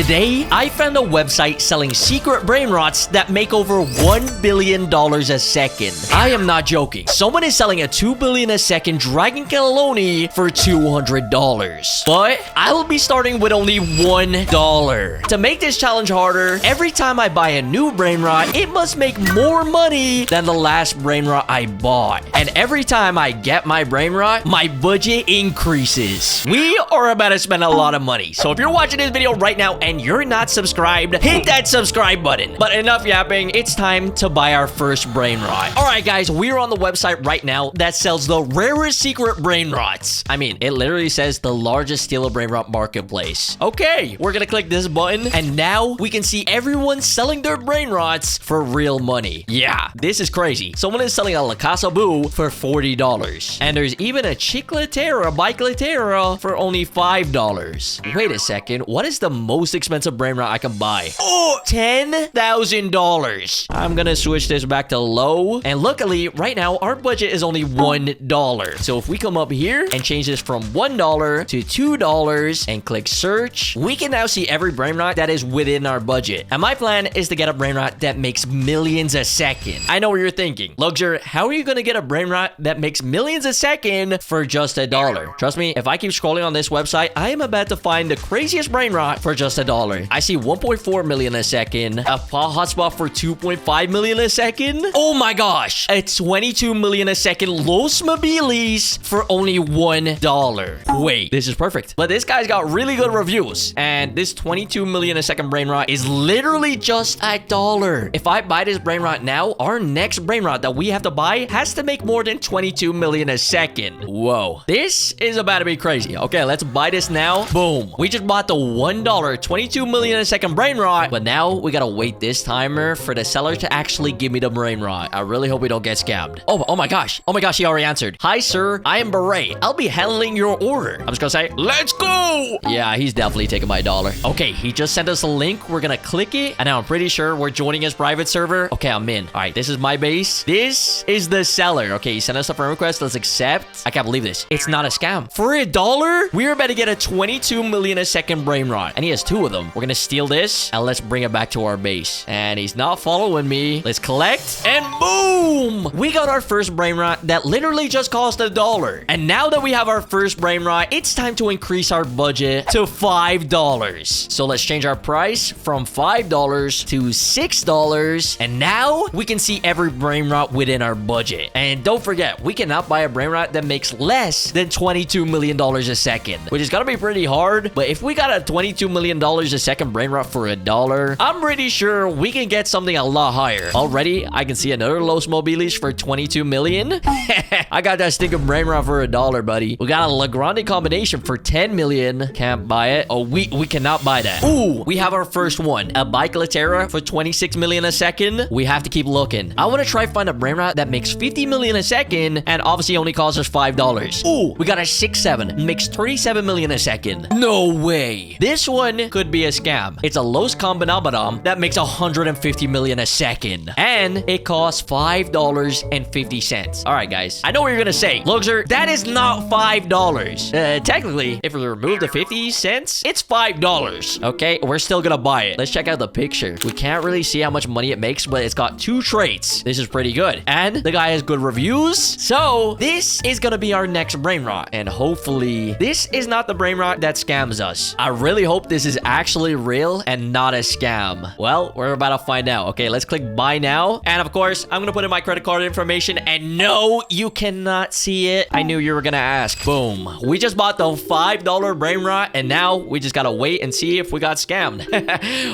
Today, I found a website selling secret brainrots that make over $1 billion a second. I am not joking. Someone is selling a $2 billion a second dragon cannelloni for $200. But I will be starting with only $1. To make this challenge harder, every time I buy a new brainrot, it must make more money than the last brainrot I bought. And every time I get my brainrot, my budget increases. We are about to spend a lot of money. So if you're watching this video right now and you're not subscribed, hit that subscribe button. But enough yapping, it's time to buy our first brainrot. All right, guys, we're on the website right now that sells the rarest secret brainrots. I mean, it literally says the largest steal a brainrot marketplace. Okay, we're gonna click this button, and now we can see everyone selling their brainrots for real money. Yeah, this is crazy. Someone is selling a La Casa Boo for $40. And there's even a Chicletera Bicletera for only $5. Wait a second, what is the most expensive brainrot I can buy? Oh, $10,000. I'm gonna switch this back to low. And luckily, right now, our budget is only $1. So if we come up here and change this from $1 to $2 and click search, we can now see every brainrot that is within our budget. And my plan is to get a brainrot that makes millions a second. I know what you're thinking. Luxor, how are you gonna get a brainrot that makes millions a second for just $1? Trust me, if I keep scrolling on this website, I am about to find the craziest brainrot for just $1. I see 1.4 million a second, a paw hotspot for 2.5 million a second. Oh my gosh, a 22 million a second Los Mobiles for only $1. Wait, this is perfect. But this guy's got really good reviews, and this 22 million a second brainrot is literally just $1. If I buy this brainrot now, our next brainrot that we have to buy has to make more than 22 million a second. Whoa, this is about to be crazy. Okay, let's buy this now. Boom, we just bought the $1 22 million a second brainrot, but now we gotta wait this timer for the seller to actually give me the brainrot. I really hope we don't get scammed. Oh my gosh, he already answered. Hi sir, I am Beret. I'll be handling your order. I'm just gonna say, let's go. Yeah, he's definitely taking my dollar. Okay, he just sent us a link. We're gonna click it, and now I'm pretty sure we're joining his private server. Okay, I'm in. All right, this is my base. This is the seller. Okay, he sent us a friend request. Let's accept. I can't believe this. It's not a scam. For $1, we're about to get a 22 million a second brainrot, and he has 2 of them. We're gonna steal this, and let's bring it back to our base. And he's not following me. Let's collect, and boom! We got our first brainrot that literally just cost $1. And now that we have our first brainrot, it's time to increase our budget to $5. So let's change our price from $5 to $6. And now we can see every brainrot within our budget. And don't forget, we cannot buy a brainrot that makes less than $22 million a second, which is gonna be pretty hard. But if we got a $22 million a second brainrot for $1, I'm pretty sure we can get something a lot higher. Already, I can see another Los Mobiles for 22 million. I got that stinking brainrot for $1, buddy. We got a La Grande combination for 10 million. Can't buy it. Oh, we cannot buy that. Ooh, we have our first one. A Bicletera for 26 million a second. We have to keep looking. I want to try find a brainrot that makes 50 million a second and obviously only costs us $5. Ooh, we got a 6-7. Makes 37 million a second. No way. This one could be a scam. It's a Los Combinabadam that makes 150 million a second. And it costs $5.50. All right, guys. I know what you're gonna say. Luxor, that is not $5. Technically, if we remove the 50 cents, it's $5. Okay, we're still gonna buy it. Let's check out the picture. We can't really see how much money it makes, but it's got 2 traits. This is pretty good. And the guy has good reviews. So this is gonna be our next brainrot. And hopefully this is not the brainrot that scams us. I really hope this is actually real and not a scam. Well, we're about to find out. Okay, let's click buy now. And of course, I'm gonna put in my credit card information, and no, you cannot see it. I knew you were gonna ask. Boom. We just bought the $5 brainrot, and now we just gotta wait and see if we got scammed.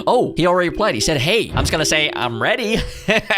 Oh, he already replied. He said, hey, I'm just gonna say, I'm ready.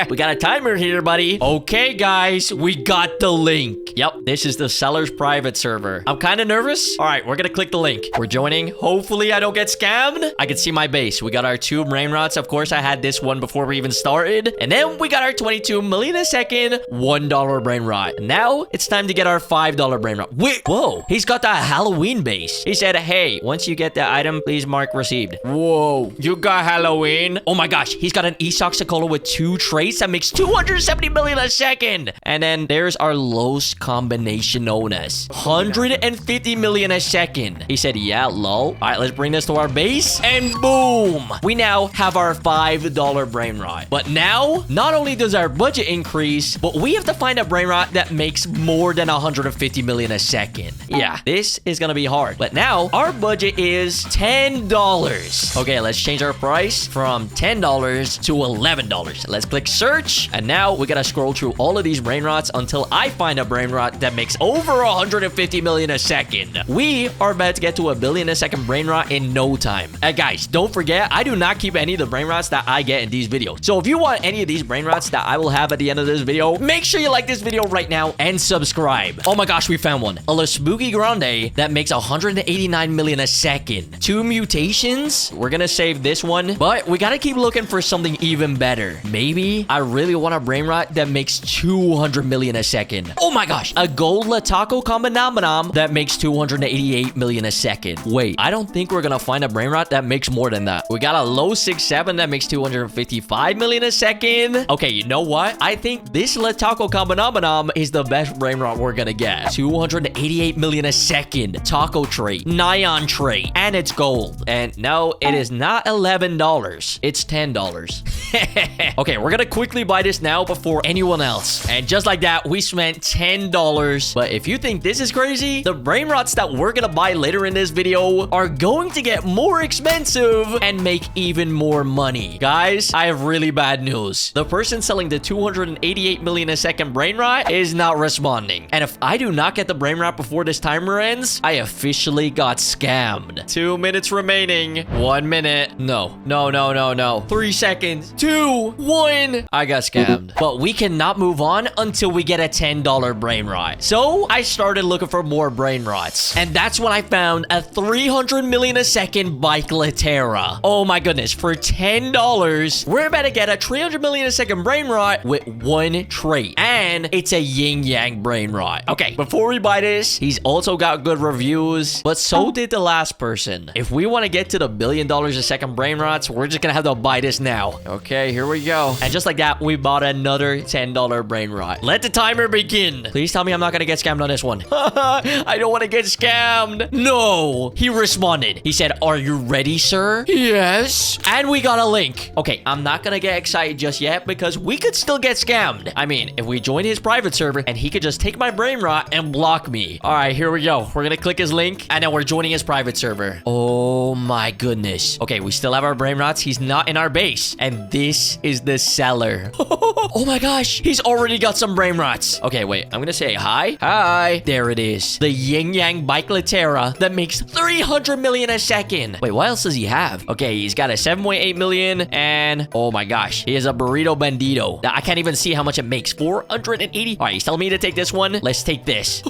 We got a timer here, buddy. Okay, guys, we got the link. Yep, this is the seller's private server. I'm kind of nervous. All right, we're gonna click the link. We're joining. Hopefully I don't get scammed. I can see my base. We got our 2 brainrots. Of course, I had this one before we even started. And then we got our 22 million a second $1 brainrot. Now it's time to get our $5 brainrot. Wait, whoa, he's got that Halloween base. He said, hey, once you get the item, please mark received. Whoa, you got Halloween? Oh my gosh, he's got an Esoxicola with 2 traits that makes 270 million a second. And then there's our Los Combinationonas. 150 million a second. He said, yeah, lol. All right, let's bring this to our base. base, and boom. We now have our $5 brain rot. But now, not only does our budget increase, but we have to find a brain rot that makes more than 150 million a second. Yeah, this is gonna be hard. But now, our budget is $10. Okay, let's change our price from $10 to $11. Let's click search, and now we gotta scroll through all of these brain rots until I find a brain rot that makes over 150 million a second. We are about to get to a billion a second brain rot in no time. Guys, don't forget, I do not keep any of the brain rots that I get in these videos. So if you want any of these brain rots that I will have at the end of this video, make sure you like this video right now and subscribe. Oh my gosh, we found one. A Spooky Grande that makes 189 million a second. 2 mutations. We're gonna save this one, but we gotta keep looking for something even better. Maybe I really want a brain rot that makes 200 million a second. Oh my gosh, a gold Lataco Combinaminam that makes 288 million a second. Wait, I don't think we're gonna find a brain rot that makes more than that. We got a low 6-7 that makes 255 million a second. Okay, you know what? I think this Lataco Combinaminam is the best brain rot we're gonna get. 288 million a second. Taco trait, Nyan trait, and it's gold. And no, it is not $11. It's $10. Okay, we're gonna quickly buy this now before anyone else. And just like that, we spent $10. But if you think this is crazy, the brain rots that we're gonna buy later in this video are going to get more expensive and make even more money. Guys, I have really bad news. The person selling the 288 million a second brain rot is not responding. And if I do not get the brain rot before this timer ends, I officially got scammed. 2 minutes remaining. 1 minute. No. 3 seconds. 2, 1. I got scammed. But we cannot move on until we get a $10 brain rot. So I started looking for more brain rots. And that's when I found a 300 million a second bike Latera. Oh my goodness. For $10, we're about to get a 300 million a second brain rot with 1 trait. And it's a yin yang brain rot. Okay, before we buy this, he's also got good reviews, but so did the last person. If we want to get to the $1 billion a second brain rots, we're just gonna have to buy this now. Okay, here we go. And just like that, we bought another $10 brain rot. Let the timer begin. Please tell me I'm not gonna get scammed on this one. I don't want to get scammed. No, he responded. He said, "Are you ready, sir?" Yes. And we got a link. Okay, I'm not gonna get excited just yet because we could still get scammed. I mean, if we join his private server and he could just take my brain rot and block me. All right, here we go. We're gonna click his link and then we're joining his private server. Oh my goodness. Okay, we still have our brain rots. He's not in our base. And this is the seller. Oh my gosh, he's already got some brain rots. Okay, wait, I'm gonna say hi. Hi. There it is. The Yin Yang Bike Latera that makes 300 million a second. Wait, what else does he have? Okay, he's got a 7.8 million and oh my gosh, he has a Burrito Bandito. I can't even see how much it makes. 480. All right, he's telling me to take this one. Let's take this.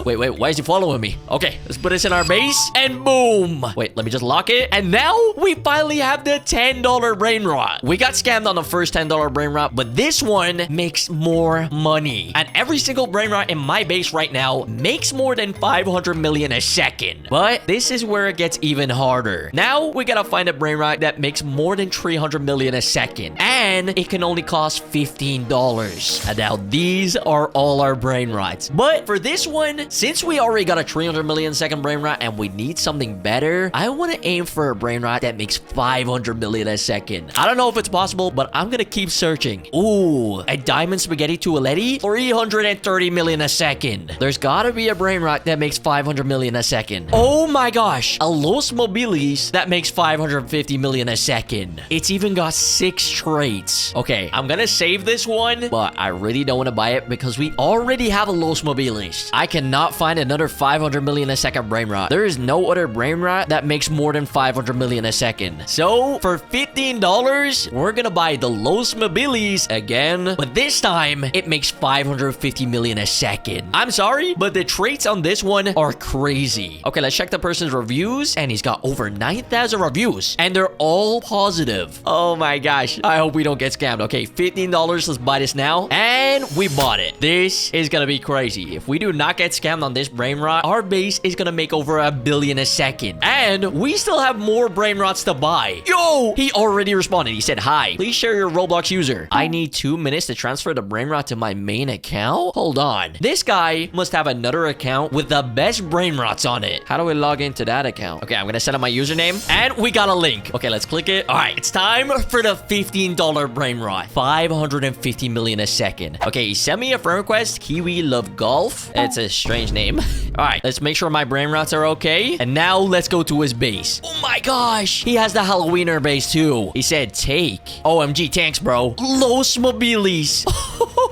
Wait, why is he following me? Okay, let's put this in our base and boom. Wait, let me just lock it. And now we finally have the $10 brain rot. We got scammed on the first $10 brain rot, but this one makes more money. And every single brain rot in my base right now makes more than 500 million a second. But this is where it gets even harder. Now we gotta find a brain rot that makes more than 300 million a second. And it can only cost $15. And now these are all our brain rots. But for this one, since we already got a 300 million second brain rot and we need something better, I want to aim for a brain rot that makes 500 million a second. I don't know if it's possible, but I'm gonna keep searching. Ooh, a diamond spaghetti tualetti, 330 million a second. There's gotta be a brain rot that makes 500 million a second. Oh my gosh, a Los Mobilis that makes 550 million a second. It's even got 6 traits. Okay, I'm gonna save this one, but I really don't want to buy it because we already have a Los Mobilis. I cannot find another 500 million a second brain rot. There is no other brain rot that makes more than 500 million a second. So for $15, we're gonna buy the Los Mobilis again, but this time it makes 550 million a second. I'm sorry, but the traits on this one are crazy. Okay, let's check the person's reviews, and he's got over 9,000 reviews, and they're all positive. Oh my gosh, I hope we don't get scammed. Okay, $15, let's buy this now, and we bought it. This is gonna be crazy. If we do not cannot get scammed on this brain rot, our base is gonna make over $1 billion a second. And we still have more brain rots to buy. Yo, he already responded. He said, hi, please share your Roblox user. I need 2 minutes to transfer the brain rot to my main account. Hold on. This guy must have another account with the best brain rots on it. How do we log into that account? Okay, I'm gonna set up my username and we got a link. Okay, let's click it. All right, it's time for the $15 brain rot. 550 million a second. Okay, send me a friend request. Kiwi Love Golf. It's a strange name. All right, let's make sure my brain rots are okay. And now let's go to his base. Oh my gosh, he has the Halloweener base too. He said, take. OMG, thanks, bro. Los Mobilis.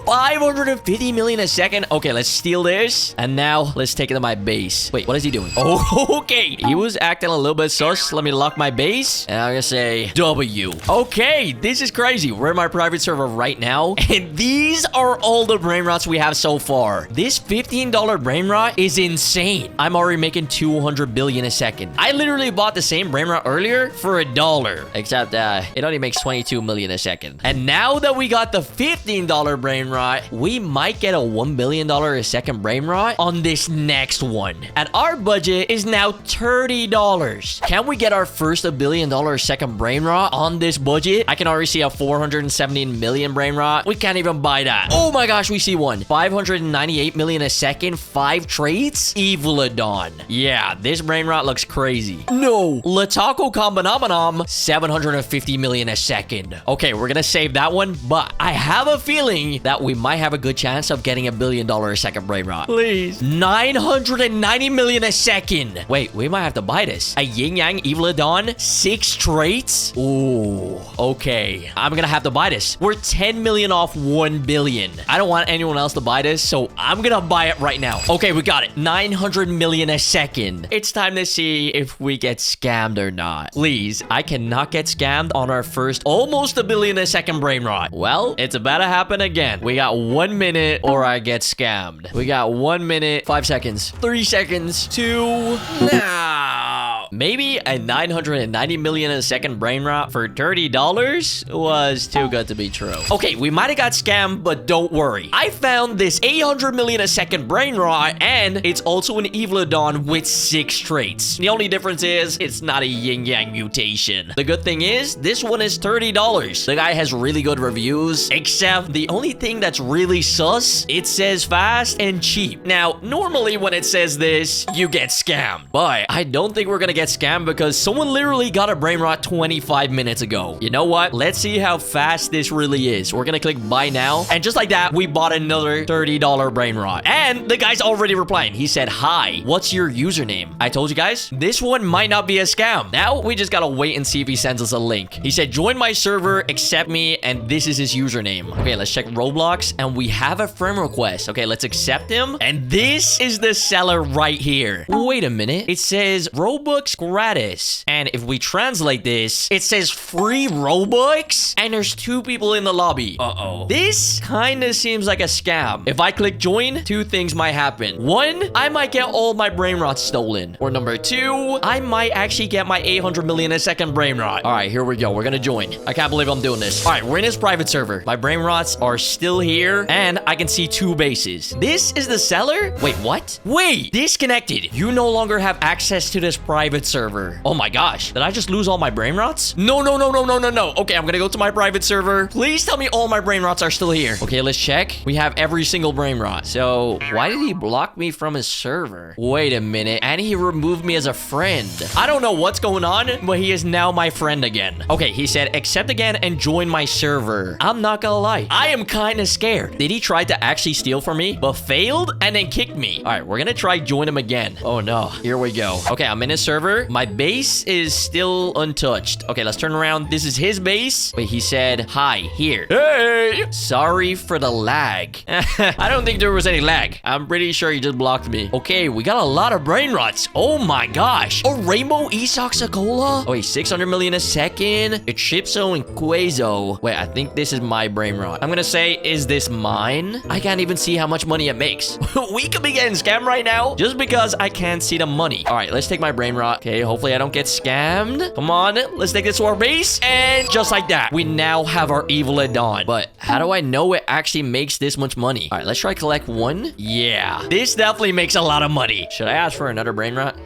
550 million a second. Okay, let's steal this. And now let's take it to my base. Wait, what is he doing? Oh, okay. He was acting a little bit sus. Let me lock my base. And I'm gonna say W. Okay, this is crazy. We're in my private server right now. And these are all the brain rots we have so far. This $15 brain rot is insane. I'm already making 200 billion a second. I literally bought the same brain rot earlier for $1. Except it only makes 22 million a second. And now that we got the $15 brain rot, we might get a $1 billion a second brain rot on this next one. And our budget is now $30. Can we get our first $1 billion a second brain rot on this budget? I can already see a 417 million brain rot. We can't even buy that. Oh my gosh, we see one. 598 million a second, 5 traits. Evilodon. Yeah, this brain rot looks crazy. No, Lataco Combinaminum, 750 million a second. Okay, we're gonna save that one, but I have a feeling that we might have a good chance of getting $1 billion a second brain rot. Please. 990 million a second. Wait, we might have to buy this. A Yin Yang Evilodon, 6 traits. Ooh, okay. I'm gonna have to buy this. We're 10 million off 1 billion. I don't want anyone else to buy this, so I'm gonna buy it right now. Okay, we got it. 900 million a second. It's time to see if we get scammed or not. Please, I cannot get scammed on our first almost $1 billion a second brain rot. Well, it's about to happen again. We got 1 minute or I get scammed. We got 1 minute, 5 seconds, 3 seconds, 2, now. Maybe a 990 million a second brain rot for $30 was too good to be true. Okay, we might have got scammed, but don't worry. I found this 800 million a second brain rot, and it's also an Evilodon with 6 traits. The only difference is it's not a yin yang mutation. The good thing is this one is $30. The guy has really good reviews, except the only thing that's really sus, it says fast and cheap. Now, normally when it says this, you get scammed, but I don't think we're gonna get scammed because someone literally got a brain rot 25 minutes ago. You know what? Let's see how fast this really is. We're gonna click buy now, and just like that, we bought another $30 brain rot. And the guy's already replying. He said, hi, what's your username? I told you guys, this one might not be a scam. Now we just gotta wait and see if he sends us a link. He said, join my server, accept me, and this is his username. Okay, let's check Roblox, and we have a friend request. Okay, let's accept him, and this is the seller right here. Wait a minute. It says Robux gratis, and if we translate this, it says free Robux, and there's 2 people in the lobby. Uh-oh. This kind of seems like a scam. If I click join, 2 things might happen. 1, I might get all my brain rots stolen, or number 2, I might actually get my 800 million a second brain rot. All right, here we go. We're gonna join. I can't believe I'm doing this. All right, we're in his private server. My brain rots are still here, and I can see 2 bases. This is the seller? Wait, what? Wait, disconnected. You no longer have access to this private server. Oh my gosh, did I just lose all my brain rots? No. Okay, I'm gonna go to my private server. Please tell me all my brain rots are still here. Okay, let's check. We have every single brain rot. So why did he block me from his server? Wait a minute, and he removed me as a friend. I don't know what's going on, but he is now my friend again. Okay, he said accept again and join my server. I'm not gonna lie, I am kind of scared. Did he try to actually steal from me but failed and then kicked me? All right, we're gonna try join him again. Oh no, here we go. Okay, I'm in his server. My base is still untouched. Okay, let's turn around. This is his base. Wait, he said hi here. Hey, sorry for the lag. I don't think there was any lag. I'm pretty sure he just blocked me. Okay, we got a lot of brain rots. Oh my gosh, a rainbow Esoxacola. Oh wait, 600 million a second. It's Chipso and Quazo. Wait, I think this is my brain rot. I'm gonna say, is this mine? I can't even see how much money it makes. We could be getting scammed right now just because I can't see the money. All right, let's take my brain rot. rot. Okay, hopefully I don't get scammed. Come on, let's take this to our base. And just like that, we now have our evil Adon. But how do I know it actually makes this much money? All right, let's try collect one. Yeah, this definitely makes a lot of money. Should I ask for another brain rot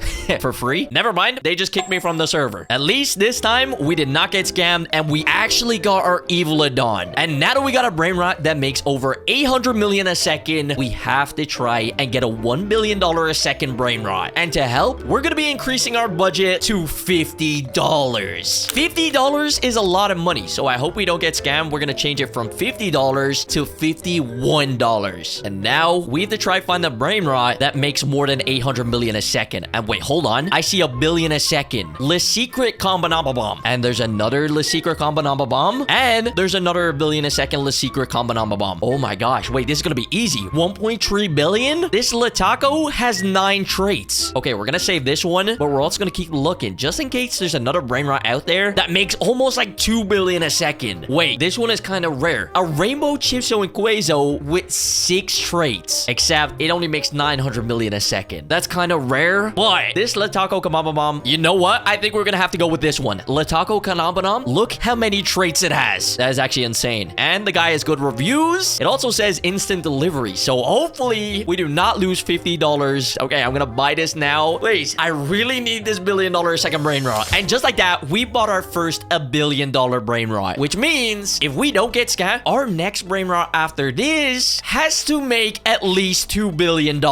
for free? Never mind. They just kicked me from the server. At least this time, we did not get scammed and we actually got our evil Adon. And now that we got a brain rot that makes over 800 million a second, we have to try and get a $1 billion a second brain rot. And to help, we're going to be increasing our budget to $50. $50 is a lot of money, so I hope we don't get scammed. We're going to change it from $50 to $51. And now we have to try find the brain rot that makes more than 800 million a second. And wait, hold on. I see a billion a second. Le Secret Combinaba Bomb. And there's another Le Secret Combinaba Bomb. And there's another billion a second Le Secret Combinaba Bomb. Oh my gosh. Wait, this is going to be easy. 1.3 billion? This Le Taco has 9 traits. Okay, we're going to save this one, but we're also going to keep looking just in case there's another brain rot out there that makes almost like 2 billion a second. Wait, this one is kind of rare. A Rainbow Chipso and Quazo with 6 traits, except it only makes 900 million a second. That's kind of rare, but this Le Taco Kababa Bomb, you know what? I think we're going to have to go with this one. Le Taco Kababa Bomb, look how many traits it has. That is actually insane. And the guy has good reviews. It also says instant delivery, so hopefully we do not lose $50. Okay, I'm going to buy this now. Please, I really need this $1 billion a second brain rot. And just like that, we bought our first $1 billion brain rot, which means if we don't get scammed, our next brain rot after this has to make at least $2 billion.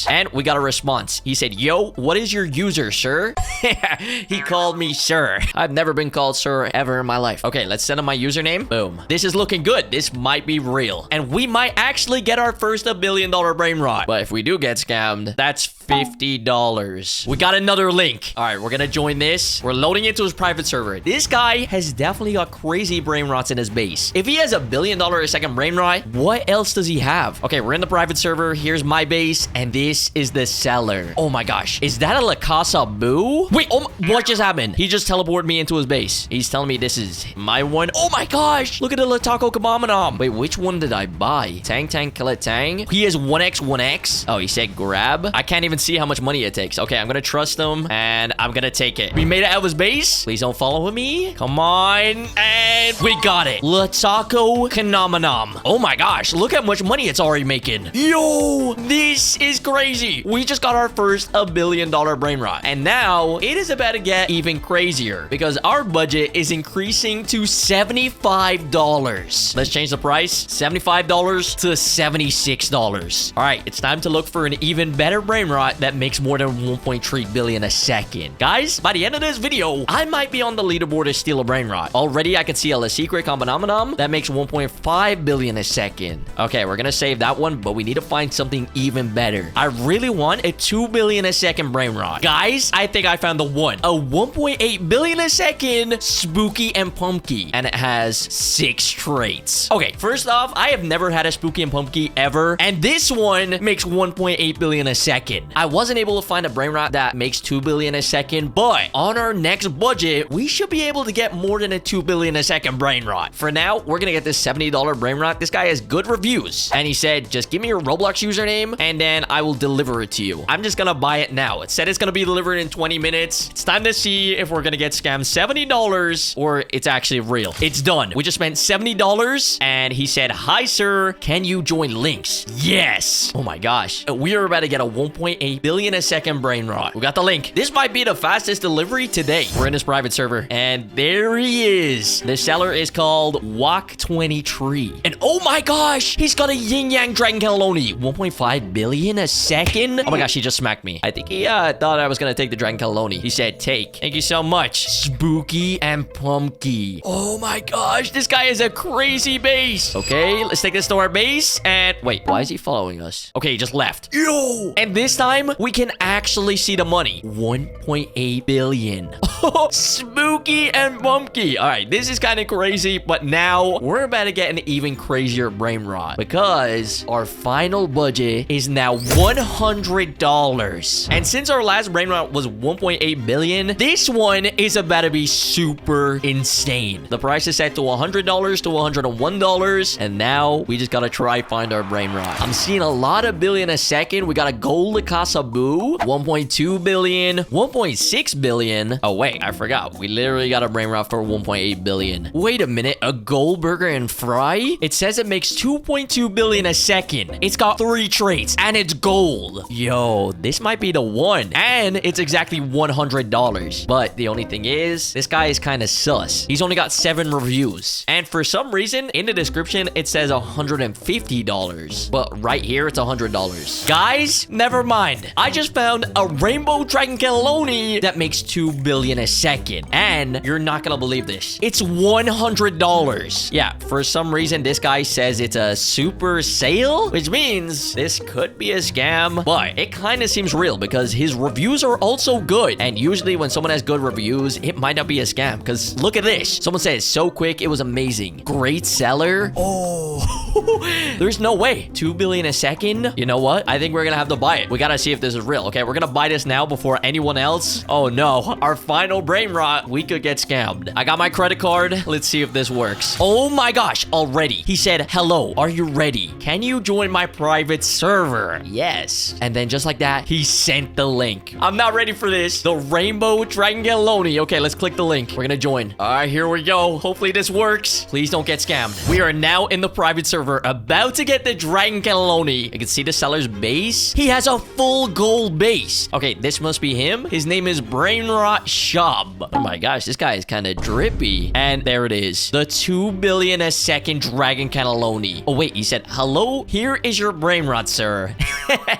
And we got a response. He said, yo, what is your user, sir? He called me sir. I've never been called sir ever in my life. Okay, let's send him my username. Boom. This is looking good. This might be real. And we might actually get our first $1 billion brain rot. But if we do get scammed, that's $50. We got another link. All right, we're gonna join this. We're loading into his private server. This guy has definitely got crazy brain rots in his base. If he has $1 billion a second brain rot, what else does he have? Okay, we're in the private server. Here's my base, and this is the seller. Oh my gosh, is that a La Casa Boo? Wait, what just happened? He just teleported me into his base. He's telling me this is my one. Oh my gosh, look at the La Taco Kabamanam. Wait, which one did I buy? Tang Kill It Tang. He has 1x. Oh, he said grab. I can't even see how much money it takes. Okay, I'm gonna trust him, and I'm gonna take it. We made it out of his base. Please don't follow me. Come on. And we got it. La Taco Kanamanam. Oh my gosh, look how much money it's already making. Yo, this is crazy. We just got our first $1 billion brain rot. And now it is about to get even crazier because our budget is increasing to $75. Let's change the price. $75 to $76. All right, it's time to look for an even better brain rot that makes more than 1.3 billion a second. Guys, by the end of this video, I might be on the leaderboard to steal a brain rot. Already, I can see a La Secret Combinamanam that makes 1.5 billion a second. Okay, we're gonna save that one, but we need to find something even better. I really want a 2 billion a second brain rot. Guys, I think I found the one. A 1.8 billion a second Spooky and Pumpky, and it has 6 traits. Okay, first off, I have never had a Spooky and Pumpky ever, and this one makes 1.8 billion a second. I wasn't able to find a brain rot that makes 2 billion a second, but on our next budget, we should be able to get more than a 2 billion a second brain rot. For now, we're gonna get this $70 brain rot. This guy has good reviews, and he said, just give me your Roblox username, and then I will deliver it to you. I'm just gonna buy it now. It said it's gonna be delivered in 20 minutes. It's time to see if we're gonna get scammed $70 or it's actually real. It's done. We just spent $70, and he said, hi, sir. Can you join links? Yes. Oh my gosh. We are about to get a 1.8 billion a second brain rot. We got the link. This might be the fastest delivery today. We're in his private server, and there he is. The seller is called Walk23. And oh my gosh, he's got a Yin Yang Dragon Cannelloni. 1.5 billion a second. Oh my gosh, he just smacked me. I think he thought I was gonna take the Dragon Cannelloni. He said, take. Thank you so much. Spooky and Pumpky. Oh my gosh, this guy is a crazy base. Okay, let's take this to our base. And wait, why is he following us? Okay, he just left. Yo! And this time, we can actually see the money. 1.8 billion. Spooky and Pumpky. All right, this is kind of crazy, but now we're about to get an even crazier brain rot because our final budget is now $100. And since our last brain rot was 1.8 billion, this one is about to be super insane. The price is set to $100 to $101, and now we just gotta try find our brain rot. I'm seeing a lot of billion a second. We got a gold La Casa Boo, 1.2 billion, billion, 1.6 billion. Oh, wait, I forgot. We literally got a brain rot for 1.8 billion. Wait a minute, a gold burger and fry? It says it makes 2.2 billion a second. It's got 3 traits and it's gold. Yo, this might be the one. And it's exactly $100. But the only thing is, this guy is kind of sus. He's only got 7 reviews. And for some reason, in the description, it says $150. But right here, it's $100. Guys, never mind. I just found a rainbow dragon cannelloni that makes 2 billion a second. And you're not gonna believe this. It's $100. Yeah, for some reason, this guy says it's a super sale, which means this could be a scam, but it kind of seems real because his reviews are also good. And usually when someone has good reviews, it might not be a scam because look at this. Someone says, so quick, it was amazing. Great seller. Oh, there's no way. 2 billion a second? You know what? I think we're gonna have to buy it. We gotta see if this is real. Okay, we're gonna buy this now before anyone else. Oh no, our final brain rot. We could get scammed. I got my credit card. Let's see if this works. Oh my gosh, already. He said, hello, are you ready? Can you join my private server? Yes. And then just like that, he sent the link. I'm not ready for this. The rainbow dragon cannelloni. Okay, let's click the link. We're gonna join. All right, here we go. Hopefully this works. Please don't get scammed. We are now in the private server, about to get the dragon cannelloni. You can see the seller's base. He has a full gold base. Okay, this must be him. His name is Brainrot Shop. Oh my gosh, this guy is kind of drippy. And there it is. The 2 billion a second dragon cannelloni. Oh wait, he said, hello, here is your brain rot, sir.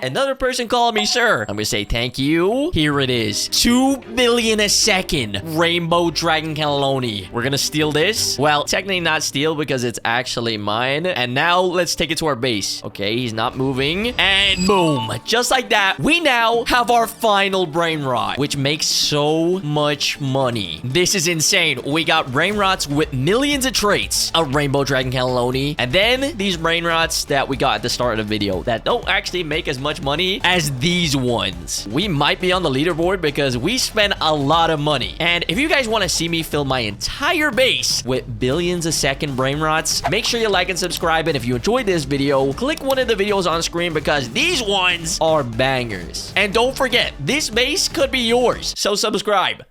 Another person called me sir. I'm gonna say thank you. Here it is. 2 billion a second rainbow dragon cannelloni. We're gonna steal this. Well, technically not steal because it's actually mine. And now let's take it to our base. Okay, he's not moving. And boom. Just like that, we now have our final brain rot, which makes so much money. This is insane. We got brain rots with millions of traits, a rainbow dragon cannelloni, and then these brain rots that we got at the start of the video that don't actually make as much money as these ones. We might be on the leaderboard because we spent a lot of money. And if you guys want to see me fill my entire base with billions a second brain rots, make sure you like and subscribe. And if you enjoyed this video, click one of the videos on screen because these ones are bangers. And don't forget, this base could be yours, so subscribe.